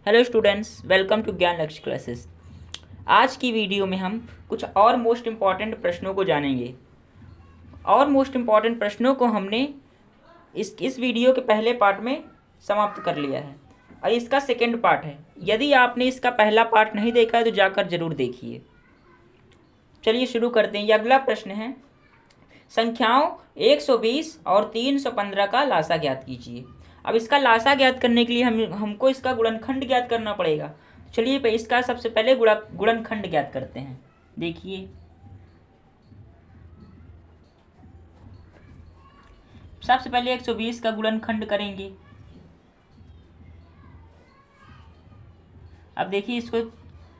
Hello students, welcome to ज्ञान लक्ष्य classes. आज की वीडियो में हम कुछ और मोस्ट इम्पॉर्टेंट प्रश्नों को जानेंगे। और मोस्ट इम्पॉर्टेंट प्रश्नों को हमने इस वीडियो के पहले पार्ट में समाप्त कर लिया है और इसका सेकंड पार्ट है। यदि आपने इसका पहला पार्ट नहीं देखा है तो जाकर ज़रूर देखिए। चलिए शुरू करते हैं। ये अगला प्रश्न है, संख्याओं 120 और 315 का लासा ज्ञात कीजिए। अब इसका लासा ज्ञात करने के लिए हमको इसका गुणनखंड ज्ञात करना पड़ेगा। चलिए इसका सबसे पहले गुणनखंड ज्ञात करते हैं। देखिए, सबसे पहले 120 का गुणनखंड करेंगे। अब देखिए, इसको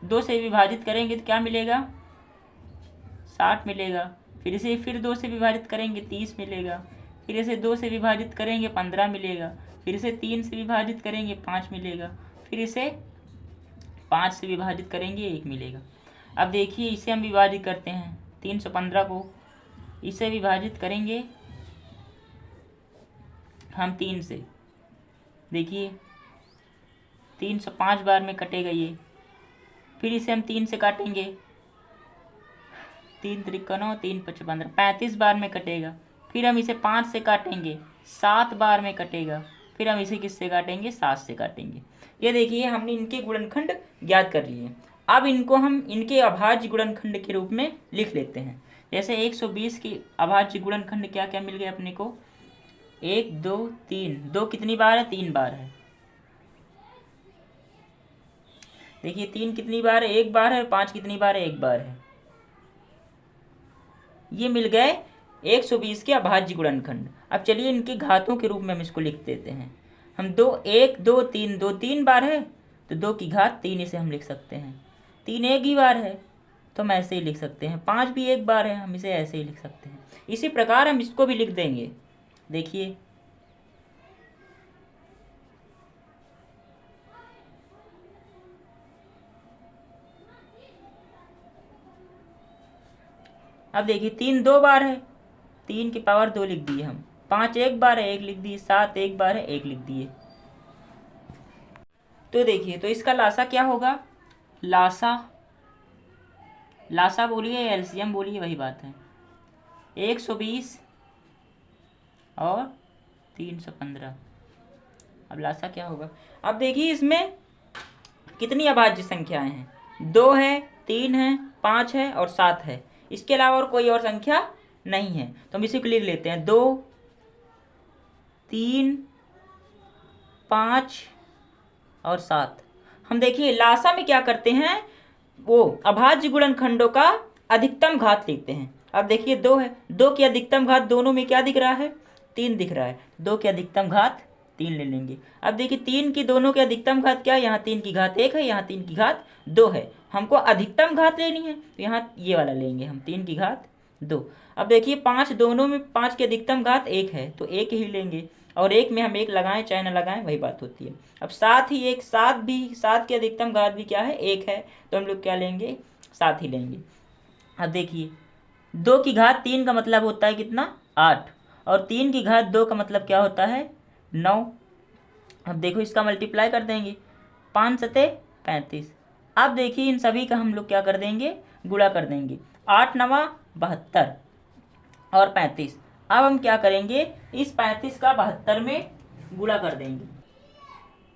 2 से विभाजित करेंगे तो क्या मिलेगा, 60 मिलेगा। फिर इसे फिर 2 से विभाजित करेंगे 30 मिलेगा। फिर इसे 2 से विभाजित करेंगे 15 मिलेगा। फिर इसे 3 से विभाजित करेंगे 5 मिलेगा। फिर इसे 5 से विभाजित करेंगे 1 मिलेगा। अब देखिए, इसे हम विभाजित करते हैं। 315 को इसे विभाजित करेंगे हम 3 से। देखिए, 305 बार में कटेगा ये। फिर इसे हम 3 से काटेंगे, 3 त्रिकोणों 3 पच 15, 35 बार में कटेगा। फिर हम इसे 5 से काटेंगे, 7 बार में कटेगा। फिर हम इसे किससे काटेंगे, 7 से काटेंगे। ये देखिए, हमने इनके गुणनखंड ज्ञात कर लिए। अब इनको हम इनके अभाज्य गुणनखंड के रूप में लिख लेते हैं। जैसे 120 की अभाज्य गुणनखंड क्या क्या मिल गए अपने को, 1 2 3। 2 कितनी बार है, 3 बार है। देखिए, 3 कितनी बार है, 1 बार है। 5 कितनी बार है, 1 बार है। ये मिल गए 120 के अभाज्य गुणनखंड। अब चलिए इनके घातों के रूप में हम इसको लिख देते हैं। हम 2 1 2 3, 2 3 बार है तो 2 की घात 3 इसे हम लिख सकते हैं। 3 एक ही बार है तो हम ऐसे ही लिख सकते हैं। 5 भी 1 बार है, हम इसे ऐसे ही लिख सकते हैं। इसी प्रकार हम इसको भी लिख देंगे। देखिए, अब देखिए, 3 2 बार है, 3 की पावर 2 लिख दिए हम। 5 1 बार है, 1 लिख दिए। 7 1 बार है, 1 लिख दिए। तो देखिए, तो इसका लासा क्या होगा, लासा लासा बोलिए या एलसीएम बोलिए, वही बात है। 120 और 315। अब लासा क्या होगा। अब देखिए, इसमें कितनी अभाज्य संख्याएं हैं, 2 है, 3 है, 5 है और 7 है। इसके अलावा और कोई और संख्या नहीं है। तो हम इसी को लिख लेते हैं, 2 3 5 और 7। हम देखिए लासा में क्या करते हैं, वो अभाज्य गुणनखंडों का अधिकतम घात लेते हैं। अब देखिए, 2 है, 2 की अधिकतम घात दोनों में क्या दिख रहा है, 3 दिख रहा है। 2 की अधिकतम घात 3 ले लेंगे। अब देखिए, 3 की दोनों की अधिकतम घात क्या है, यहाँ 3 की घात 1 है, यहाँ 3 की घात 2 है। हमको अधिकतम घात लेनी है तो यहाँ ये वाला लेंगे हम, 3 की घात 2। अब देखिए, 5 दोनों में 5 की अधिकतम घात 1 है तो 1 ही लेंगे। और 1 में हम 1 लगाएं चाहे ना लगाएं वही बात होती है। अब 7 ही 1, 7 की अधिकतम घात भी क्या है, 1 है। तो हम लोग क्या लेंगे, 7 ही लेंगे। अब देखिए, 2 की घात 3 का मतलब होता है कितना, 8। और 3 की घात 2 का मतलब क्या होता है, 9। अब देखो, इसका मल्टीप्लाई कर देंगे, 5 सते 35। अब देखिए, इन सभी का हम लोग क्या कर देंगे, गुणा कर देंगे। 8 नवा 72 और 35। अब हम क्या करेंगे, इस 35 का 72 में गुणा कर देंगे।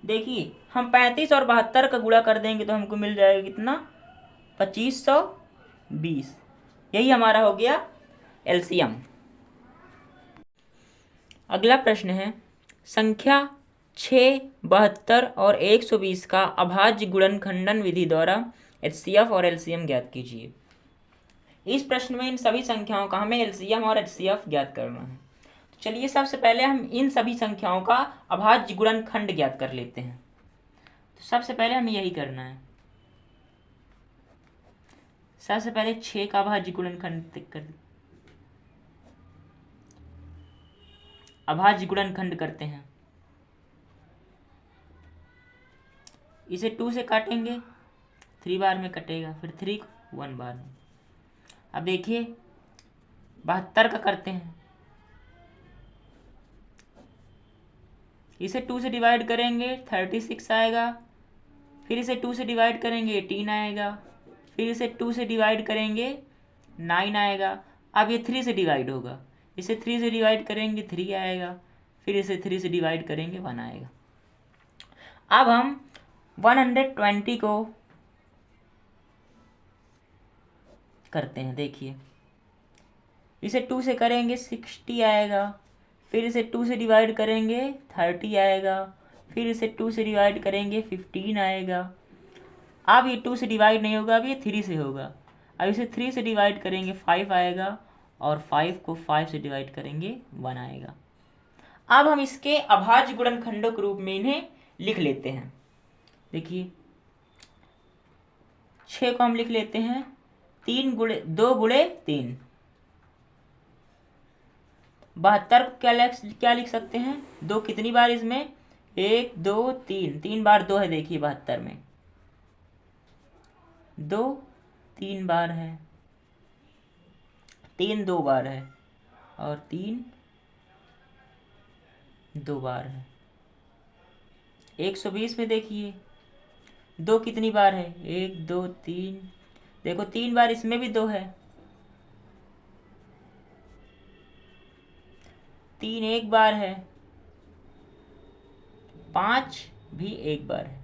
देखिए, हम 35 और 72 का गुणा कर देंगे तो हमको मिल जाएगा कितना, 2520। यही हमारा हो गया एलसीएम। अगला प्रश्न है, संख्या 6, 72 और 120 का अभाज्य गुणनखंडन विधि द्वारा एचसीएफ और एलसीएम ज्ञात कीजिए। इस प्रश्न में इन सभी संख्याओं का हमें एलसीएम और एचसीएफ ज्ञात करना है। तो चलिए, सबसे पहले हम इन सभी संख्याओं का अभाज्य गुणनखंड ज्ञात कर लेते हैं। तो सबसे पहले हमें यही करना है। सबसे पहले 6 का अभाज्य गुणनखंड अभाज्य गुणनखंड करते हैं। इसे 2 से काटेंगे, 3 बार में कटेगा। फिर 3 1 बार में। अब देखिए, 72 का करते हैं। इसे 2 से डिवाइड करेंगे, 36 आएगा। फिर इसे 2 से डिवाइड करेंगे 18 आएगा, फिर इसे 2 से डिवाइड करेंगे 9 आएगा। अब ये 3 से डिवाइड होगा, इसे 3 से डिवाइड करेंगे 3 आएगा, फिर इसे 3 से डिवाइड करेंगे 1 आएगा। अब हम 120 को करते हैं। देखिए इसे 2 से करेंगे 60 आएगा, फिर इसे 2 से डिवाइड करेंगे 30 आएगा, फिर इसे 2 से डिवाइड करेंगे 15 आएगा। अब ये 2 से डिवाइड नहीं होगा, अब ये 3 से होगा। अब इसे 3 से डिवाइड करेंगे 5 आएगा, और 5 को 5 से डिवाइड करेंगे 1 आएगा। अब हम इसके अभाज्य गुणनखंडों के रूप में इन्हें लिख लेते हैं। देखिए 6 को हम लिख लेते हैं 2 गुणे 3। 72 को क्या लिख सकते हैं, 2 कितनी बार इसमें, 1 2 3, 3 बार 2 है। देखिए 72 में 2 3 बार है, 3 2 बार है, और 3 2 बार है। 120 में देखिए 2 कितनी बार है, 1 2 3, देखो 3 बार इसमें भी 2 है, 3 1 बार है, 5 भी 1 बार है।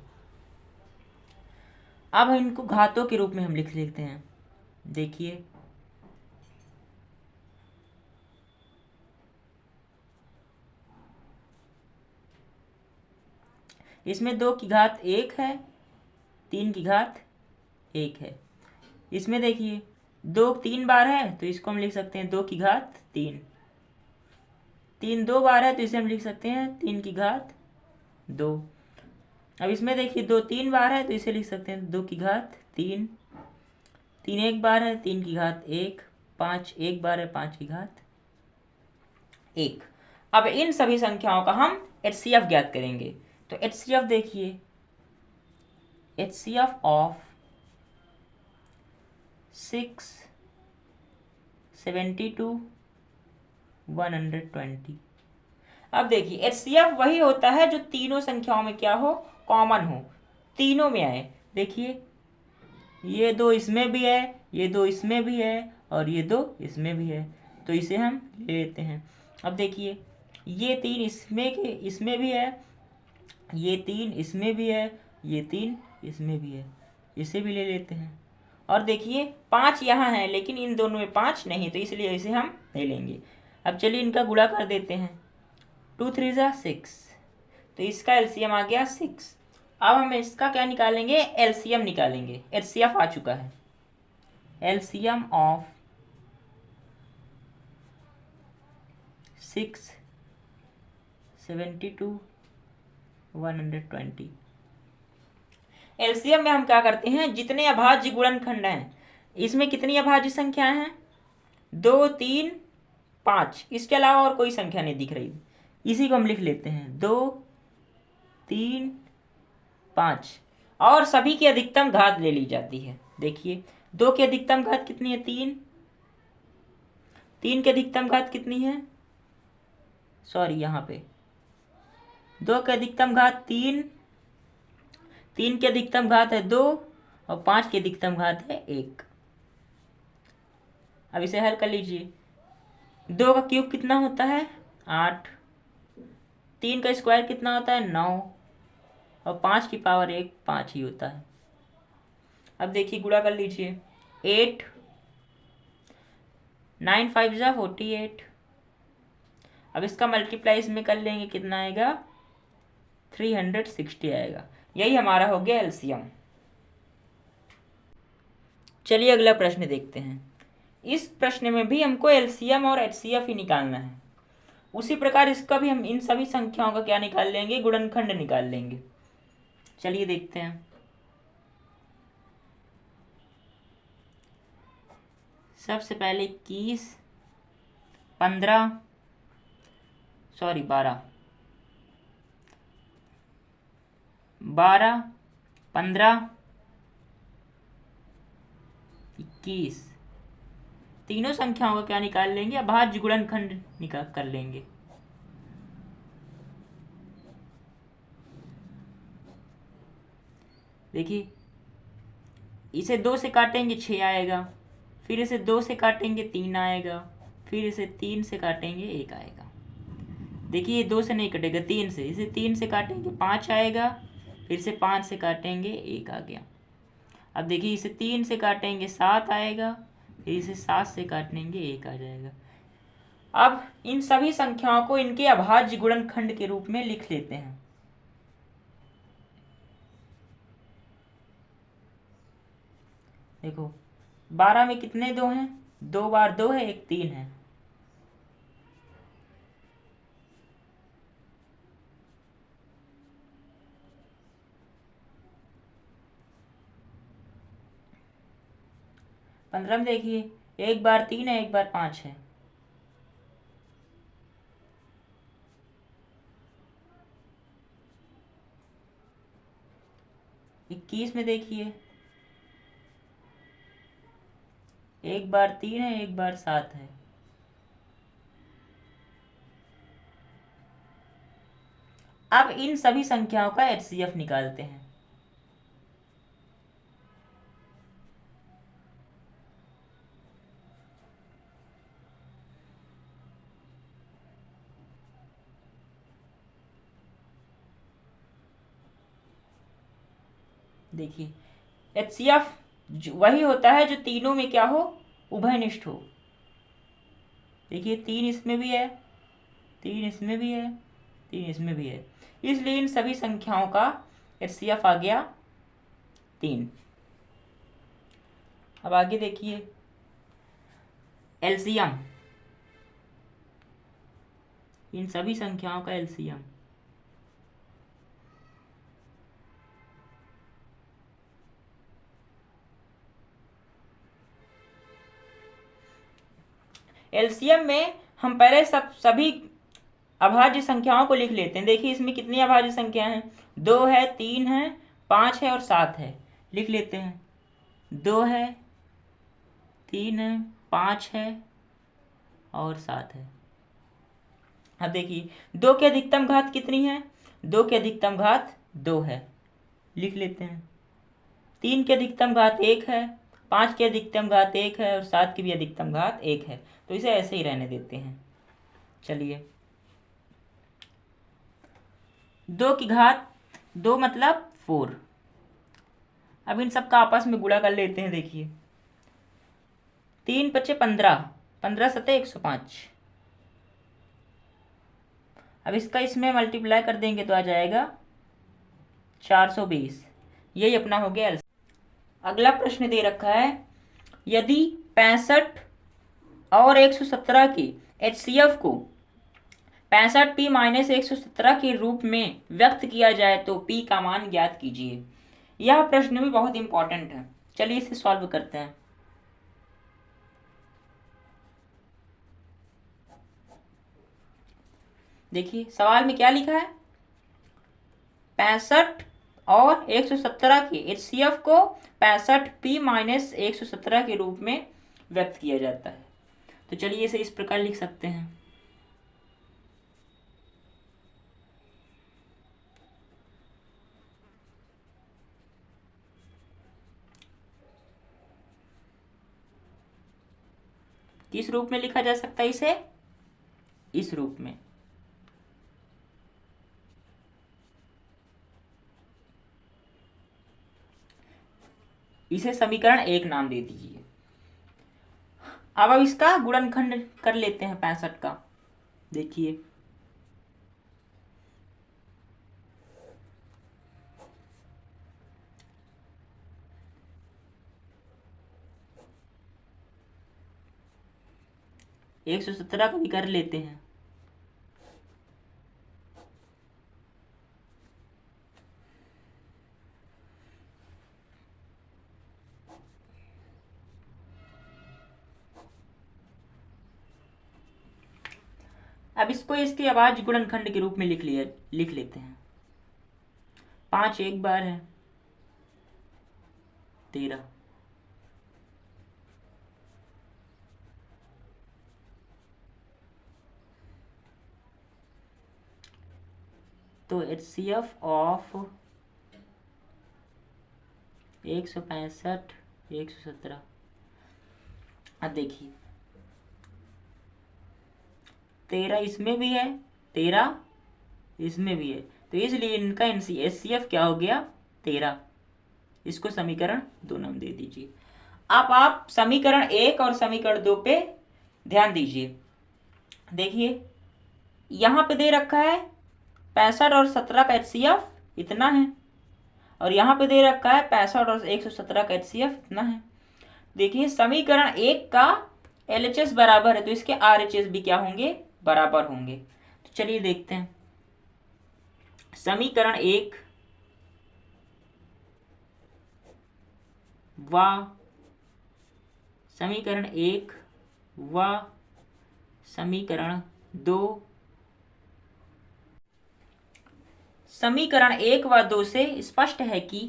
अब इनको घातों के रूप में हम लिख लेते हैं। देखिए इसमें 2 की घात 1 है, 3 की घात 1 है। इसमें देखिए 2 3 बार है, तो इसको हम लिख सकते हैं 2 की घात 3। 3 2 बार है, तो इसे हम लिख सकते हैं 3 की घात 2। अब इसमें देखिए 2 3 बार है, तो इसे लिख सकते हैं 2 की घात 3। 3 1 बार है, 3 की घात 1। 5 1 बार है, 5 की घात 1। अब इन सभी संख्याओं का हम HCF ज्ञात करेंगे। तो HCF देखिए, HCF ऑफ 6 72 120। अब देखिए HCF वही होता है जो तीनों संख्याओं में क्या हो, कॉमन हो, तीनों में आए। देखिए ये 2 इसमें भी है, ये 2 इसमें भी है, और ये 2 इसमें भी है, तो इसे हम ले लेते हैं। अब देखिए ये 3 इसमें भी है, ये 3 इसमें भी है, ये 3 इसमें भी है, इसे भी ले लेते हैं। और देखिए 5 यहाँ है, लेकिन इन दोनों में 5 नहीं, तो इसलिए इसे हम ले लेंगे। अब चलिए इनका गुणा कर देते हैं। 2 3 जा 6, तो इसका LCM आ गया 6। अब हम इसका क्या निकालेंगे, LCM निकालेंगे। HCF आ चुका है। LCM of 6 72 120। LCM में हम क्या करते हैं, जितने अभाज्य गुणनखंड हैं, इसमें कितनी अभाज्य संख्याएं हैं, 2 3 5, इसके अलावा और कोई संख्या नहीं दिख रही, इसी को हम लिख लेते हैं 2 3 5, और सभी की अधिकतम घात ले ली जाती है। देखिए 2 की अधिकतम घात कितनी है, 3। 3 की अधिकतम घात कितनी है, सॉरी यहाँ पे 2 की अधिकतम घात 3, 3 की अधिकतम घात है 2, और 5 की अधिकतम घात है 1। अब इसे हल कर लीजिए। 2 का क्यूब कितना होता है, 8। 3 का स्क्वायर कितना होता है, 9, और 5 की पावर 1 5 ही होता है। अब देखिए गुणा कर लीजिए। 8 9 5 जा 48। अब इसका मल्टीप्लाई इसमें कर लेंगे, कितना आएगा, 360 आएगा। यही हमारा हो गया LCM। चलिए अगला प्रश्न देखते हैं। इस प्रश्न में भी हमको LCM और HCF ही निकालना है। उसी प्रकार इसका भी हम इन सभी संख्याओं का क्या निकाल लेंगे, गुणनखंड निकाल लेंगे। चलिए देखते हैं। सबसे पहले 21 15 12 12 15 21, तीनों संख्याओं का क्या निकाल लेंगे, अभाज्य गुणनखंड निकाल कर लेंगे। देखिए इसे 2 से काटेंगे 6 आएगा, फिर इसे 2 से काटेंगे 3 आएगा, फिर इसे 3 से काटेंगे 1 आएगा। देखिए ये 2 से नहीं कटेगा, 3 से, इसे 3 से काटेंगे 5 आएगा, फिर से 5 से काटेंगे 1 आ गया। अब देखिए इसे 3 से काटेंगे 7 आएगा, फिर इसे 7 से काटेंगे 1 आ जाएगा। अब इन सभी संख्याओं को इनके अभाज्य गुणनखंड के रूप में लिख लेते हैं। देखो 12 में कितने 2 हैं? 2 बार 2 है, 1 3 है। पंद्रह में देखिए 1 बार 3 है, 1 बार 5 है। इक्कीस में देखिए 1 बार 3 है, 1 बार 7 है। अब इन सभी संख्याओं का एचसीएफ निकालते हैं। देखिए एचसीएफ वही होता है जो तीनों में क्या हो, उभयनिष्ठ हो। देखिए 3 इसमें भी है, 3 इसमें भी है, 3 इसमें भी है, इसलिए इन सभी संख्याओं का एचसीएफ आ गया 3। अब आगे देखिए एलसीएम, इन सभी संख्याओं का एलसीएम। एलसीएम में हम पहले सभी अभाज्य संख्याओं को लिख लेते हैं। देखिए इसमें कितनी अभाज्य संख्या हैं? 2 है, 3 है, 5 है और 7 है। लिख लेते हैं। 2 है, 3 है, 5 है और 7 है। अब देखिए 2 की अधिकतम घात कितनी है? 2 की अधिकतम घात 2 है, लिख लेते हैं। 3 की अधिकतम घात 1 है, 5 की अधिकतम घात 1 है और 7 की भी अधिकतम घात 1 है, तो इसे ऐसे ही रहने देते हैं। चलिए 2 की घात 2 मतलब 4। अब इन सब का आपस में गुणा कर लेते हैं। देखिए 3 पचे 15, 15 सते 105। अब इसका इसमें मल्टीप्लाई कर देंगे तो आ जाएगा 420। यही अपना हो गया। अगला प्रश्न दे रखा है, यदि 65 और 117 के एचसीएफ को 65p माइनस 117 के रूप में व्यक्त किया जाए तो p का मान ज्ञात कीजिए। यह प्रश्न भी बहुत इंपॉर्टेंट है। चलिए इसे सॉल्व करते हैं। देखिए सवाल में क्या लिखा है? 65 और 117 के एचसीएफ को 65p माइनस 117 के रूप में व्यक्त किया जाता है। तो चलिए इसे इस प्रकार लिख सकते हैं। किस रूप में लिखा जा सकता है इसे? इस रूप में। इसे समीकरण 1 नाम दे दीजिए। अब इसका गुणनखंड कर लेते हैं 65 का। देखिए एक 117 को भी कर लेते हैं। अब इसको इसके अभाज्य गुणनखंड के रूप में लिख लेते हैं। 5 एक बार है, 13। तो एचसीएफ ऑफ 165, 117। अब देखिए 13 इसमें भी है, 13 इसमें भी है, तो इसलिए इनका HCF क्या हो गया 13। इसको समीकरण 2 नाम दे दीजिए। अब आप समीकरण 1 और समीकरण 2 पे ध्यान दीजिए। देखिए यहाँ पे दे रखा है 65 और 17 का HCF इतना है, और यहाँ पे दे रखा है 65 और 117 का HCF इतना है। देखिए समीकरण 1 का LHS बराबर है, तो इसके RHS भी क्या होंगे, बराबर होंगे। तो चलिए देखते हैं। समीकरण 1 व समीकरण 1 व समीकरण 2, समीकरण 1 व 2 से स्पष्ट है कि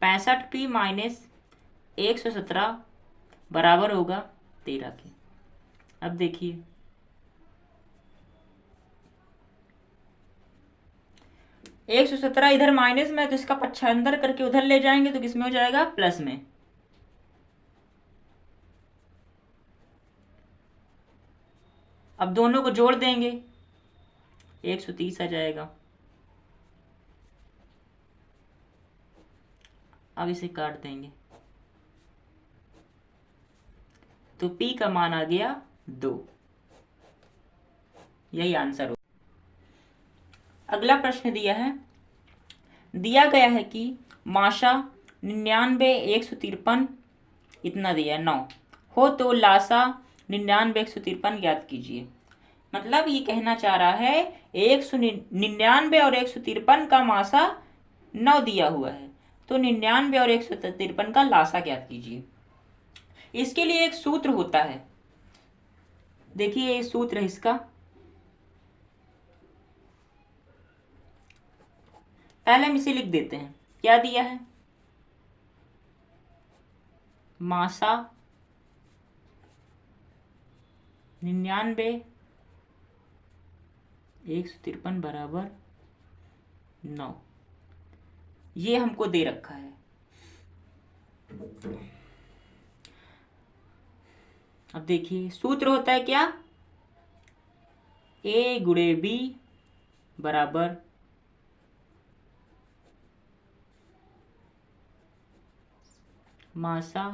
65p माइनस 117 बराबर होगा 13 के। अब देखिए 117 इधर माइनस में, तो इसका पक्षांतर करके उधर ले जाएंगे तो किसमें हो जाएगा, प्लस में। अब दोनों को जोड़ देंगे 130 आ जाएगा। अब इसे काट देंगे तो P का मान आ गया 2। यही आंसर हो। अगला प्रश्न दिया गया है कि माशा 99, 153 इतना दिया 9 हो तो लासा 99, 153 ज्ञात कीजिए। मतलब ये कहना चाह रहा है 199 और 153 का मासा 9 दिया हुआ है, तो 99 और 153 का लासा ज्ञात कीजिए। इसके लिए एक सूत्र होता है, देखिए ये सूत्र है इसका। पहले हम इसे लिख देते हैं। क्या दिया है, मासा 99, 153 बराबर 9, ये हमको दे रखा है। अब देखिए सूत्र होता है क्या, A गुणे B बराबर मासा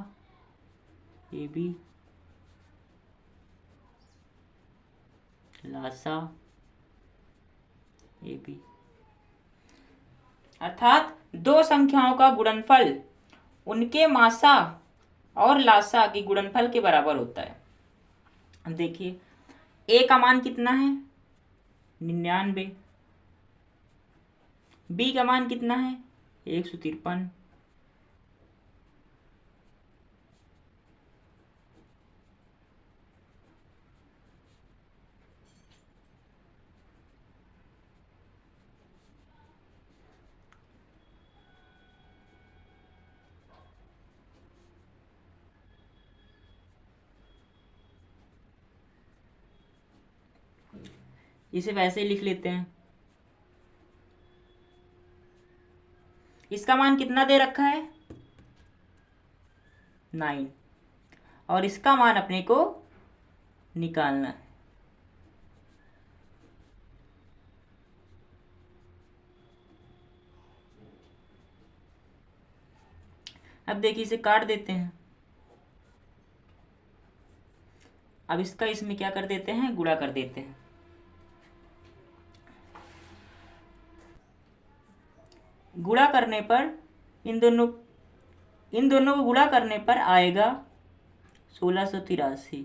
AB लासा AB, अर्थात दो संख्याओं का गुणनफल उनके मासा और लासा के गुणनफल के बराबर होता है। अब देखिए A का मान कितना है 99, B का मान कितना है 153, इसे वैसे ही लिख लेते हैं। इसका मान कितना दे रखा है 9, और इसका मान अपने को निकालना है। अब देखिए इसे काट देते हैं। अब इसका इसमें क्या कर देते हैं, गुणा कर देते हैं। गुणा करने पर इन दोनों को गुणा करने पर आएगा 1683।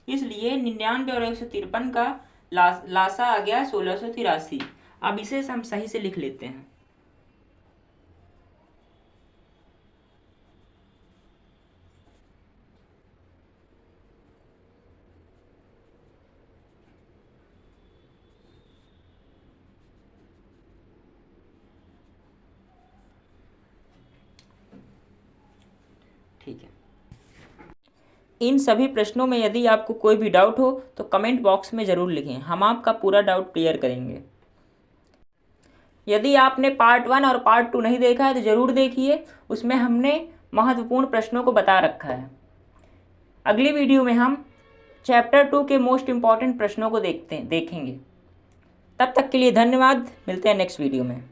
इसलिए 99 और 153 का लासा आ गया 1683। अब इसे हम सही से लिख लेते हैं। इन सभी प्रश्नों में यदि आपको कोई भी डाउट हो तो कमेंट बॉक्स में ज़रूर लिखें, हम आपका पूरा डाउट क्लियर करेंगे। यदि आपने पार्ट 1 और पार्ट 2 नहीं देखा है तो ज़रूर देखिए, उसमें हमने महत्वपूर्ण प्रश्नों को बता रखा है। अगली वीडियो में हम चैप्टर 2 के मोस्ट इम्पॉर्टेंट प्रश्नों को देखेंगे। तब तक के लिए धन्यवाद, मिलते हैं नेक्स्ट वीडियो में।